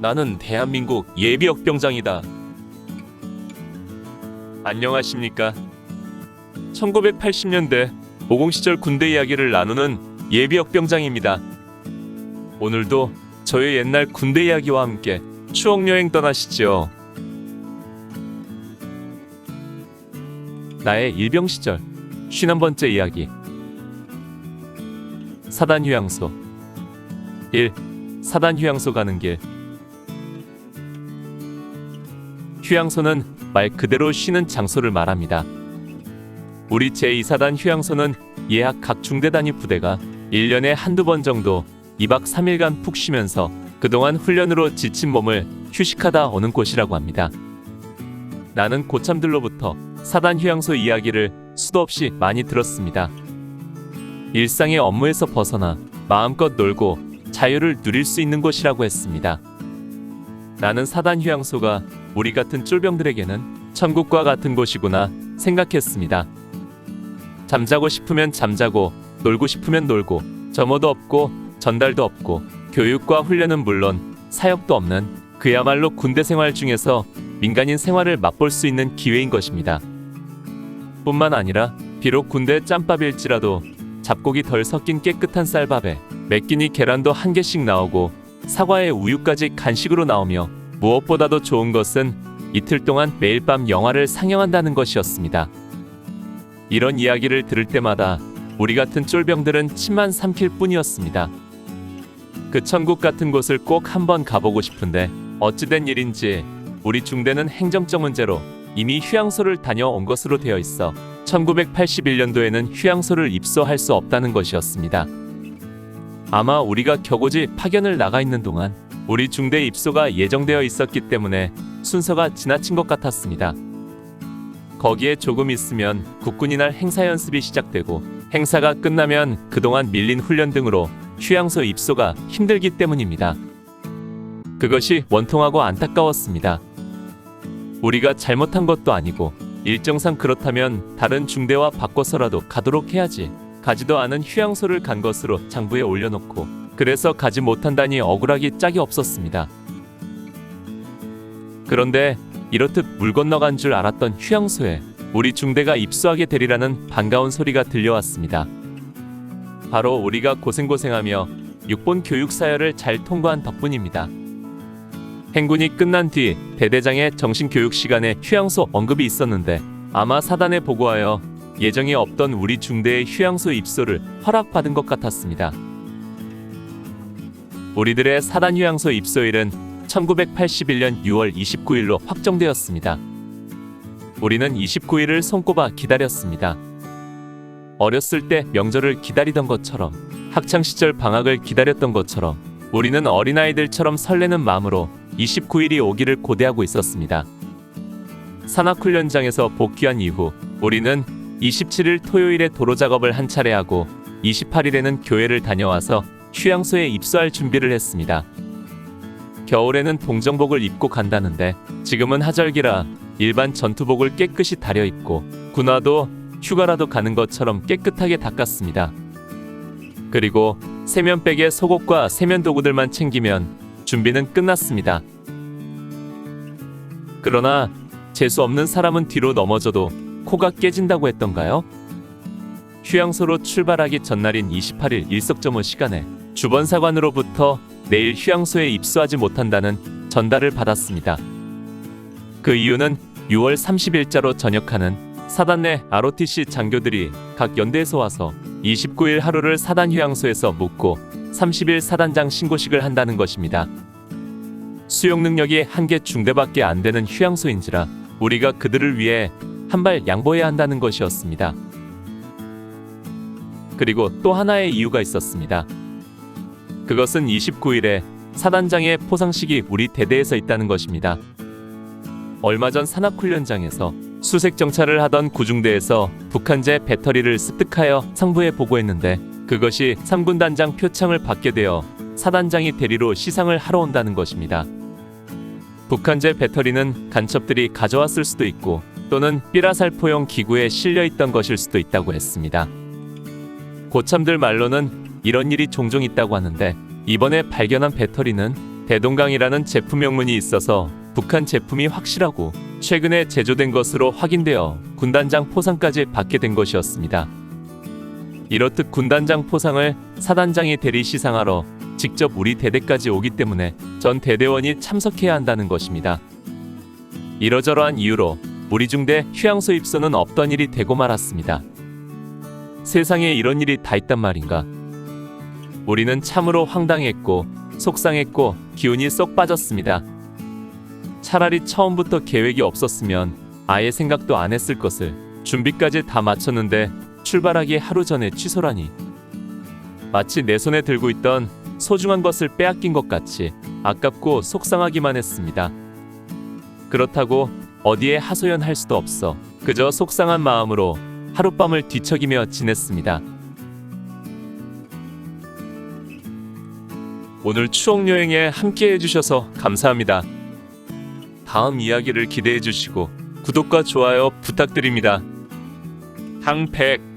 나는 대한민국 예비역병장이다. 안녕하십니까. 1980년대 모공시절 군대 이야기를 나누는 예비역병장입니다. 오늘도 저의 옛날 군대 이야기와 함께 추억여행 떠나시죠. 나의 일병시절 51번째 이야기. 사단휴양소 1. 사단휴양소 가는 길. 휴양소는 말 그대로 쉬는 장소를 말합니다. 우리 제2사단 휴양소는 예학 각 중대 단위 부대가 1년에 한두 번 정도 2박 3일간 푹 쉬면서 그동안 훈련으로 지친 몸을 휴식하다 오는 곳이라고 합니다. 나는 고참들로부터 사단 휴양소 이야기를 수도 없이 많이 들었습니다. 일상의 업무에서 벗어나 마음껏 놀고 자유를 누릴 수 있는 곳이라고 했습니다. 나는 사단 휴양소가 우리 같은 쫄병들에게는 천국과 같은 곳이구나 생각했습니다. 잠자고 싶으면 잠자고 놀고 싶으면 놀고 점호도 없고 전달도 없고 교육과 훈련은 물론 사역도 없는 그야말로 군대 생활 중에서 민간인 생활을 맛볼 수 있는 기회인 것입니다. 뿐만 아니라 비록 군대의 짬밥일지라도 잡곡이 덜 섞인 깨끗한 쌀밥에 매끼니 계란도 한 개씩 나오고 사과에 우유까지 간식으로 나오며 무엇보다도 좋은 것은 이틀 동안 매일 밤 영화를 상영한다는 것이었습니다. 이런 이야기를 들을 때마다 우리 같은 쫄병들은 침만 삼킬 뿐이었습니다. 그 천국 같은 곳을 꼭 한번 가보고 싶은데 어찌된 일인지 우리 중대는 행정적 문제로 이미 휴양소를 다녀온 것으로 되어 있어 1981년도에는 휴양소를 입소할 수 없다는 것이었습니다. 아마 우리가 격오지 파견을 나가 있는 동안 우리 중대 입소가 예정되어 있었기 때문에 순서가 지나친 것 같았습니다. 거기에 조금 있으면 국군이날 행사 연습이 시작되고 행사가 끝나면 그동안 밀린 훈련 등으로 휴양소 입소가 힘들기 때문입니다. 그것이 원통하고 안타까웠습니다. 우리가 잘못한 것도 아니고 일정상 그렇다면 다른 중대와 바꿔서라도 가도록 해야지. 가지도 않은 휴양소를 간 것으로 장부에 올려놓고 그래서 가지 못한다니 억울하기 짝이 없었습니다. 그런데 이렇듯 물 건너간 줄 알았던 휴양소에 우리 중대가 입소하게 되리라는 반가운 소리가 들려왔습니다. 바로 우리가 고생하며 6본 교육사열을 잘 통과한 덕분입니다. 행군이 끝난 뒤 대대장의 정신교육 시간에 휴양소 언급이 있었는데 아마 사단에 보고하여 예정이 없던 우리 중대의 휴양소 입소를 허락받은 것 같았습니다. 우리들의 사단 휴양소 입소일은 1981년 6월 29일로 확정되었습니다. 우리는 29일을 손꼽아 기다렸습니다. 어렸을 때 명절을 기다리던 것처럼 학창시절 방학을 기다렸던 것처럼 우리는 어린아이들처럼 설레는 마음으로 29일이 오기를 고대하고 있었습니다. 산악훈련장에서 복귀한 이후 우리는 27일 토요일에 도로 작업을 한 차례 하고 28일에는 교회를 다녀와서 휴양소에 입소할 준비를 했습니다. 겨울에는 동정복을 입고 간다는데 지금은 하절기라 일반 전투복을 깨끗이 다려 입고 군화도 휴가라도 가는 것처럼 깨끗하게 닦았습니다. 그리고 세면백에 속옷과 세면 도구들만 챙기면 준비는 끝났습니다. 그러나 재수 없는 사람은 뒤로 넘어져도 코가 깨진다고 했던가요? 휴양소로 출발하기 전날인 28일 일석점호 시간에 주번사관으로부터 내일 휴양소에 입소하지 못한다는 전달을 받았습니다. 그 이유는 6월 30일자로 전역하는 사단 내 ROTC 장교들이 각 연대에서 와서 29일 하루를 사단 휴양소에서 묵고 30일 사단장 신고식을 한다는 것입니다. 수용 능력이 한 개 중대밖에 안 되는 휴양소인지라 우리가 그들을 위해 한 발 양보해야 한다는 것이었습니다. 그리고 또 하나의 이유가 있었습니다. 그것은 29일에 사단장의 포상식이 우리 대대에서 있다는 것입니다. 얼마 전 산악훈련장에서 수색 정찰을 하던 구중대에서 북한제 배터리를 습득하여 상부에 보고했는데 그것이 3군단장 표창을 받게 되어 사단장이 대리로 시상을 하러 온다는 것입니다. 북한제 배터리는 간첩들이 가져왔을 수도 있고 또는 삐라살포용 기구에 실려 있던 것일 수도 있다고 했습니다. 고참들 말로는 이런 일이 종종 있다고 하는데 이번에 발견한 배터리는 대동강이라는 제품 명문이 있어서 북한 제품이 확실하고 최근에 제조된 것으로 확인되어 군단장 포상까지 받게 된 것이었습니다. 이렇듯 군단장 포상을 사단장이 대리 시상하러 직접 우리 대대까지 오기 때문에 전 대대원이 참석해야 한다는 것입니다. 이러저러한 이유로 우리 중대 휴양소 입소는 없던 일이 되고 말았습니다. 세상에 이런 일이 다 있단 말인가. 우리는 참으로 황당했고 속상했고 기운이 쏙 빠졌습니다. 차라리 처음부터 계획이 없었으면 아예 생각도 안 했을 것을 준비까지 다 마쳤는데 출발하기 하루 전에 취소라니. 마치 내 손에 들고 있던 소중한 것을 빼앗긴 것 같이 아깝고 속상하기만 했습니다. 그렇다고 어디에 하소연할 수도 없어 그저 속상한 마음으로 하룻밤을 뒤척이며 지냈습니다. 오늘 추억여행에 함께 해주셔서 감사합니다. 다음 이야기를 기대해 주시고 구독과 좋아요 부탁드립니다. 항백